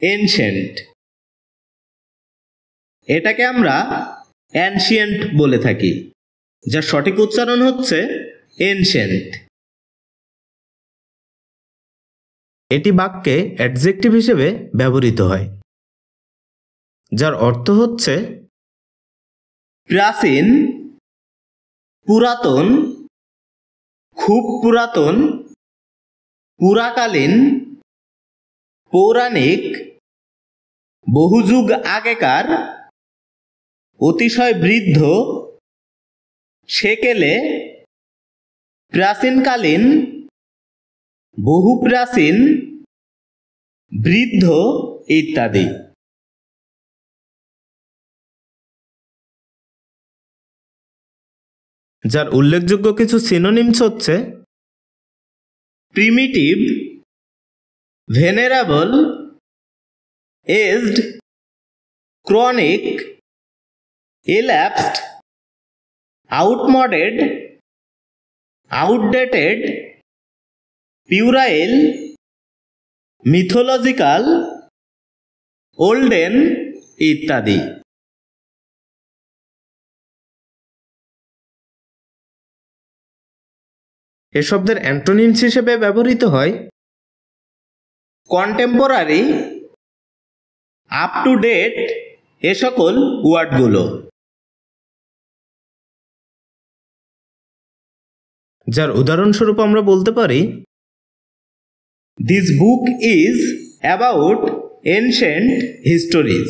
Ancient. এটাকে আমরা ancient বলে থাকি, যার সঠিক উচ্চারণ হচ্ছে এনশিয়েন্ট। এটি বাক্যে অ্যাডজেক্টিভ হিসেবে ব্যবহৃত হয়, যার অর্থ হচ্ছে প্রাচীন, পুরাতন, খুব পুরাতন, পুরাকালীন, পৌরাণিক, বহুযুগ আগেকার, অতিশয় বৃদ্ধ, সেকেলে, প্রাচীনকালীন, বহু প্রাচীন, বৃদ্ধ ইত্যাদি। যার উল্লেখযোগ্য কিছু সিনোনিমস হচ্ছে primitive, venerable, aged, chronic, elapsed, outmoded, outdated, puerile, mythological, olden ইত্যাদি। এ শব্দের অ্যান্টোনিমস হিসেবে ব্যবহৃত হয় কন্টেম্পোরারি, আপ টু ডেট এ সকল ওয়ার্ডগুলো। যার উদাহরণস্বরূপ আমরা বলতে পারি this book is about ancient histories.